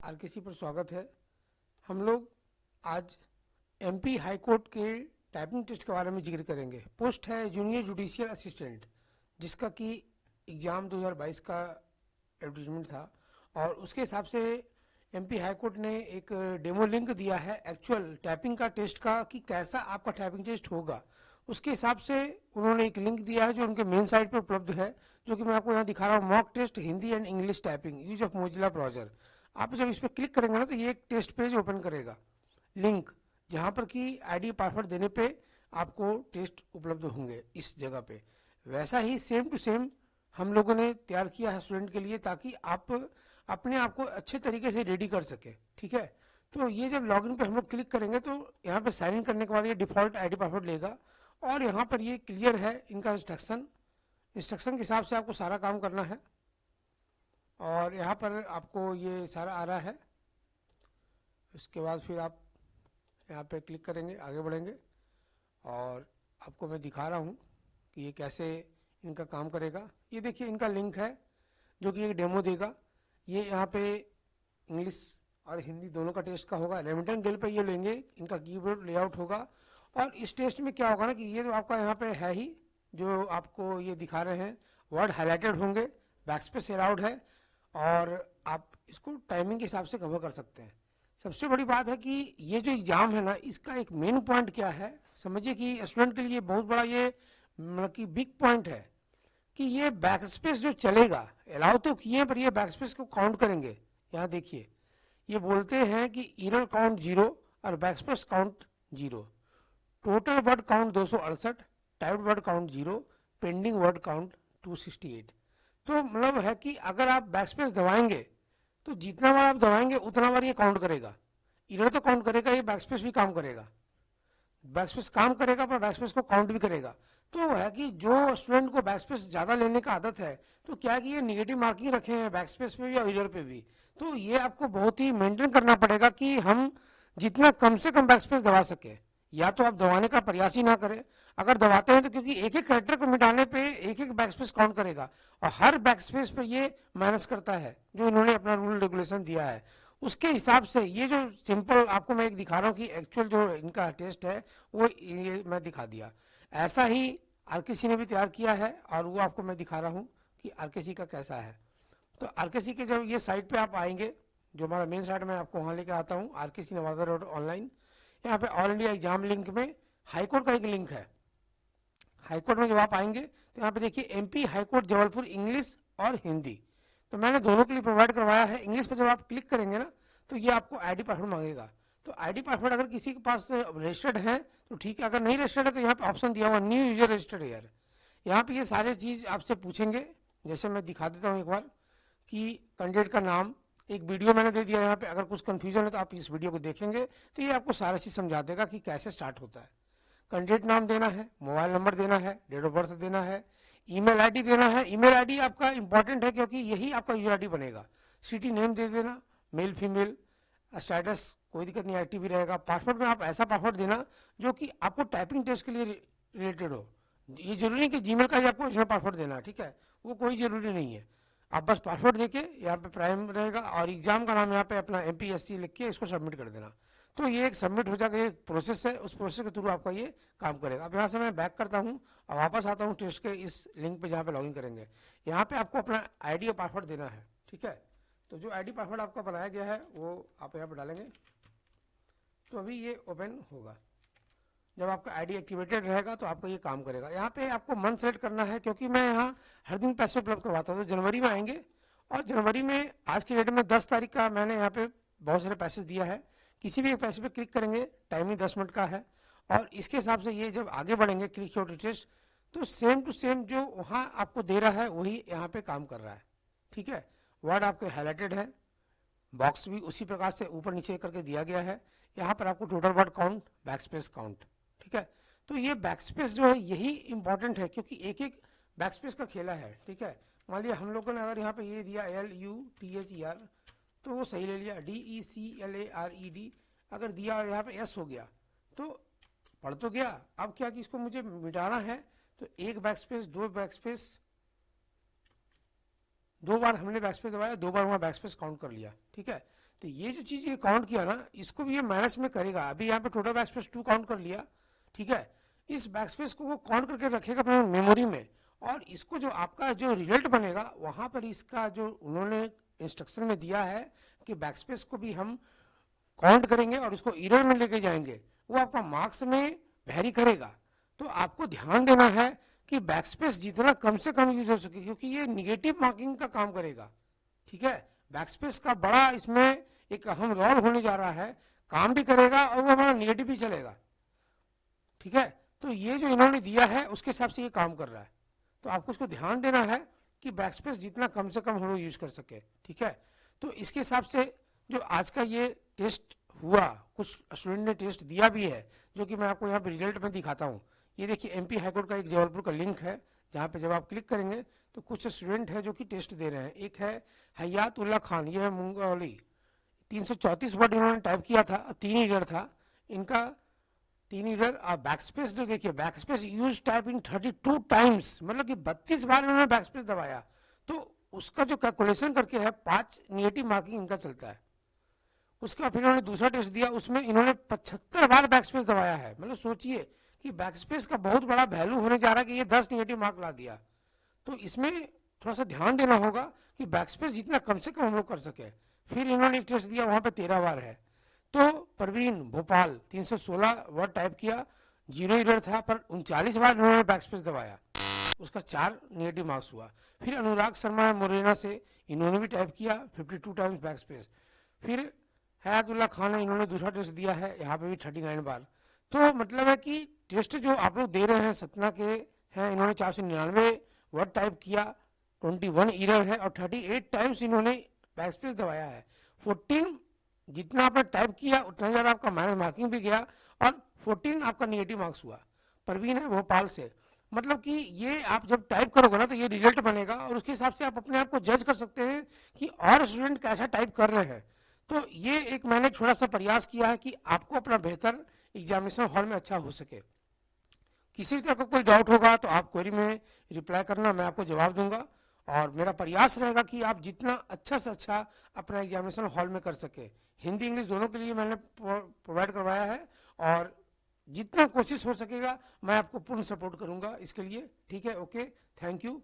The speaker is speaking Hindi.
आरकेसी पर स्वागत है। हम लोग आज एमपी हाई कोर्ट के टाइपिंग टेस्ट के बारे में जिक्र करेंगे। पोस्ट है जूनियर जुडिशियल असिस्टेंट, जिसका कि एग्ज़ाम 2022 का एडवर्टीजमेंट था और उसके हिसाब से एमपी हाई कोर्ट ने एक डेमो लिंक दिया है एक्चुअल टाइपिंग का टेस्ट का कि कैसा आपका टाइपिंग टेस्ट होगा। उसके हिसाब से उन्होंने एक लिंक दिया है जो उनके मेन साइट पर उपलब्ध है, जो कि मैं आपको यहाँ दिखा रहा हूँ। Mock test Hindi and English typing use of Mozilla browser. आप जब इस पर क्लिक करेंगे ना तो ये एक टेस्ट पेज ओपन करेगा, लिंक, जहाँ पर कि आईडी पासवर्ड देने पे आपको टेस्ट उपलब्ध होंगे इस जगह पे। वैसा ही सेम टू सेम हम लोगों ने तैयार किया है स्टूडेंट के लिए, ताकि आप अपने आप को अच्छे तरीके से रेडी कर सके। ठीक है, तो ये जब लॉगिन पे हम लोग क्लिक करेंगे तो यहाँ पे साइन इन करने के बाद ये डिफ़ॉल्ट आईडी पासवर्ड लेगा और यहाँ पर ये क्लियर है इनका इंस्ट्रक्शन के हिसाब से आपको सारा काम करना है। और यहाँ पर आपको ये सारा आ रहा है। उसके बाद फिर आप यहाँ पे क्लिक करेंगे, आगे बढ़ेंगे और आपको मैं दिखा रहा हूँ कि ये कैसे इनका काम करेगा। ये देखिए इनका लिंक है जो कि एक डेमो देगा। ये यहाँ पे इंग्लिश और हिंदी दोनों का टेस्ट का होगा। रेमिटेंट गिल पे ये लेंगे, इनका कीबोर्ड लेआउट होगा। और इस टेस्ट में क्या होगा ना कि ये जो आपका यहाँ पे है ही, जो आपको ये दिखा रहे हैं, वर्ड हाईलाइटेड होंगे, बैकस्पेस अलाउड है और आप इसको टाइमिंग के हिसाब से कवर कर सकते हैं। सबसे बड़ी बात है कि ये जो एग्ज़ाम है ना, इसका एक मेन पॉइंट क्या है, समझिए कि स्टूडेंट के लिए बहुत बड़ा ये मतलब कि बिग पॉइंट है कि ये बैकस्पेस जो चलेगा, अलाउ तो किए पर ये बैकस्पेस को काउंट करेंगे। यहाँ देखिए ये बोलते हैं कि एरर काउंट 0 और backspace count 0, total word count 268, typed word count 0, pending word count 268। तो मतलब है कि अगर आप बैकस्पेस दबाएंगे तो जितना बार आप दबाएंगे उतना बार ये काउंट करेगा। इधर तो काउंट करेगा, ये बैकस्पेस भी काम करेगा। बैकस्पेस काम करेगा पर बैकस्पेस को काउंट भी करेगा। तो है कि जो स्टूडेंट को बैकस्पेस ज़्यादा लेने का आदत है, तो क्या है कि ये निगेटिव मार्किंग रखे हैं बैकस्पेस पे भी और इधर पे भी। तो ये आपको बहुत ही मेंटेन करना पड़ेगा कि हम जितना कम से कम बैकस्पेस दबा सके, या तो आप दबाने का प्रयास ही ना करें। अगर दबाते हैं तो क्योंकि एक एक कैरेक्टर को मिटाने पे एक एक बैकस्पेस काउंट करेगा और हर बैकस्पेस पे ये माइनस करता है, जो इन्होंने अपना रूल रेगुलेशन दिया है उसके हिसाब से। ये जो सिंपल आपको मैं एक दिखा रहा हूँ कि एक्चुअल जो इनका टेस्ट है वो ये मैं दिखा दिया। ऐसा ही आरकेसी ने भी तैयार किया है और वो आपको मैं दिखा रहा हूँ कि आरकेसी का कैसा है। तो आरकेसी के जब ये साइट पे आप आएंगे, जो हमारा मेन साइट में आपको वहाँ लेके आता हूँ, rkcnavada.online। यहाँ पे ऑल इंडिया एग्जाम लिंक में हाईकोर्ट का एक लिंक है। हाईकोर्ट में जब आप आएंगे तो यहाँ पे देखिए एमपी हाईकोर्ट जबलपुर इंग्लिश और हिंदी, तो मैंने दोनों के लिए प्रोवाइड करवाया है। इंग्लिश पर जब आप क्लिक करेंगे ना तो ये आपको आईडी पासवर्ड मांगेगा। तो आईडी पासवर्ड अगर किसी के पास रजिस्टर्ड है तो ठीक है, अगर नहीं रजिस्टर्ड है तो यहाँ पे ऑप्शन दिया हुआ न्यू यूजर रजिस्टर्ड ईयर। यहाँ पे ये सारे चीज़ आपसे पूछेंगे। जैसे मैं दिखा देता हूँ एक बार कि कैंडिडेट का नाम, एक वीडियो मैंने दे दिया यहाँ पे। अगर कुछ कंफ्यूजन है तो आप इस वीडियो को देखेंगे तो ये आपको सारा चीज़ समझा देगा कि कैसे स्टार्ट होता है। कैंडिडेट नाम देना है, मोबाइल नंबर देना है, डेट ऑफ बर्थ देना है, ईमेल आईडी देना है। ईमेल आईडी आपका इंपॉर्टेंट है क्योंकि यही आपका यूजर आईडी बनेगा। सिटी नेम दे देना, मेल फीमेल, स्टेटस कोई दिक्कत नहीं, एक्टिव भी रहेगा। पासवर्ड में आप ऐसा पासवर्ड देना जो कि आपको टाइपिंग टेस्ट के लिए रिलेटेड हो। ये जरूरी नहीं कि जीमेल का ही आपको इसमें पासवर्ड देना, ठीक है, वो कोई ज़रूरी नहीं है। आप बस पासवर्ड देके यहाँ पे प्राइम रहेगा और एग्जाम का नाम यहाँ पे अपना MPSC लिख के इसको सबमिट कर देना। तो ये एक सबमिट हो जाएगा, एक प्रोसेस है, उस प्रोसेस के थ्रू आपका ये काम करेगा। अब यहाँ से मैं बैक करता हूँ और वापस आता हूँ टेस्ट के इस लिंक पे जहाँ पे लॉगिन करेंगे। यहाँ पे आपको अपना आईडी और पासवर्ड देना है, ठीक है। तो जो आईडी पासवर्ड आपका बनाया गया है वो आप यहाँ पर डालेंगे तो अभी ये ओपन होगा। जब आपका आईडी एक्टिवेटेड रहेगा तो आपका ये काम करेगा। यहाँ पे आपको मंथ सेलेक्ट करना है क्योंकि मैं यहाँ हर दिन पैसे उपलब्ध करवाता हूँ। तो जनवरी में आएंगे और जनवरी में आज की डेट में 10 तारीख का मैंने यहाँ पे बहुत सारे पैसे दिया है। किसी भी एक पैसे पे क्लिक करेंगे, टाइमिंग 10 मिनट का है और इसके हिसाब से ये जब आगे बढ़ेंगे क्लिक योर टेस्ट, तो सेम टू सेम जो वहाँ आपको दे रहा है वही यहाँ पे काम कर रहा है, ठीक है। वर्ड आपके हाईलाइटेड है, बॉक्स भी उसी प्रकार से ऊपर नीचे करके दिया गया है। यहाँ पर आपको total word count, backspace count, ठीक है। तो ये बैकस्पेस जो है यही इंपॉर्टेंट है क्योंकि एक एक बैकस्पेस का खेला है, ठीक है। मान लिया हम लोगों ने अगर यहाँ पे ये दिया LUTHER तो वो सही ले लिया, DECLARED अगर दिया यहाँ पे S हो गया तो पढ़ तो गया। अब क्या कि इसको मुझे मिटाना है तो एक बैकस्पेस, दो बैकस्पेस, 2 बार हमने बैकस्पेस दबाया, 2 बार वहाँ बैकस्पेस काउंट कर लिया, ठीक है। तो ये जो चीज़ ये काउंट किया ना, इसको भी ये माइनस में करेगा। अभी यहाँ पे टोटल बैकस्पेस 2 काउंट कर लिया, ठीक है। इस बैकस्पेस को वो काउंट करके रखेगा अपने मेमोरी में, और इसको जो आपका जो रिजल्ट बनेगा वहाँ पर इसका जो उन्होंने इंस्ट्रक्शन में दिया है कि बैकस्पेस को भी हम काउंट करेंगे और उसको एरर में लेके जाएंगे, वो आपका मार्क्स में वेरी करेगा। तो आपको ध्यान देना है कि बैकस्पेस जितना कम से कम यूज हो सके, क्योंकि ये निगेटिव मार्किंग का काम करेगा, ठीक है। बैकस्पेस का बड़ा इसमें एक अहम रोल होने जा रहा है, काम भी करेगा और वो हमारा निगेटिव भी चलेगा, ठीक है। तो ये जो इन्होंने दिया है उसके हिसाब से ये काम कर रहा है, तो आपको उसको ध्यान देना है कि बैकस्पेस जितना कम से कम हम लोग यूज कर सके, ठीक है। तो इसके हिसाब से जो आज का ये टेस्ट हुआ, कुछ स्टूडेंट ने टेस्ट दिया भी है, जो कि मैं आपको यहाँ पे रिजल्ट में दिखाता हूँ। ये देखिए एमपी हाईकोर्ट का एक जबलपुर का लिंक है, जहाँ पे जब आप क्लिक करेंगे तो कुछ स्टूडेंट है जो कि टेस्ट दे रहे हैं। एक है हयात उल्ला खान, ये है मुंगौली, 334 वर्ड इन्होंने टाइप किया था, 3 एरर था इनका, 3 एरर। और बैकस्पेस जो देखिए, backspace use type in 32 times, मतलब कि 32 बार इन्होंने बैकस्पेस दबाया, तो उसका जो कैलकुलेशन करके है 5 निगेटिव मार्किंग इनका चलता है। उसके बाद फिर इन्होंने दूसरा टेस्ट दिया, उसमें इन्होंने 75 बार बैकस्पेस दबाया है। मतलब सोचिए कि बैकस्पेस का बहुत बड़ा वैल्यू होने जा रहा है कि ये 10 निगेटिव मार्क ला दिया। तो इसमें थोड़ा सा ध्यान देना होगा कि बैकस्पेस जितना कम से कम हम लोग कर सके। फिर इन्होंने एक टेस्ट दिया, वहां पे 13 बार है। तो परवीन भोपाल 316 वर्ड टाइप किया, 0 एरर था, पर 39 बार इन्होंने बैकस्पेस दबाया, उसका 4 निगेटिव मार्क्स हुआ। फिर अनुराग शर्मा मोरेना से, इन्होंने भी टाइप किया 52 टाइम्स बैकस्पेस। फिर हयातुल्ला खान है, इन्होंने दूसरा टेस्ट दिया है, यहाँ पे भी 39 बार। तो मतलब है कि टेस्ट जो आप लोग दे रहे हैं सतना के हैं, इन्होंने 499 वर्ड टाइप किया, 21 एरर है, और 38 टाइम्स इन्होंने बैकस्पेस दबाया है। 14 जितना आपने टाइप किया उतना ज़्यादा आपका माइनस मार्किंग भी गया, और 14 आपका निगेटिव मार्क्स हुआ। परवीन है भोपाल से। मतलब कि ये आप जब टाइप करोगे ना तो ये रिजल्ट बनेगा, और उसके हिसाब से आप अपने आप को जज कर सकते हैं कि और स्टूडेंट कैसा टाइप कर रहे हैं। तो ये एक मैंने थोड़ा सा प्रयास किया है कि आपको अपना बेहतर एग्जामिनेशन हॉल में अच्छा हो सके। किसी भी तरह का कोई डाउट होगा तो आप क्वेरी में रिप्लाई करना, मैं आपको जवाब दूंगा। और मेरा प्रयास रहेगा कि आप जितना अच्छा से अच्छा अपना एग्जामिनेशन हॉल में कर सके। हिंदी इंग्लिश दोनों के लिए मैंने प्रोवाइड करवाया है, और जितना कोशिश हो सकेगा मैं आपको पूर्ण सपोर्ट करूंगा इसके लिए, ठीक है। Okay, thank you.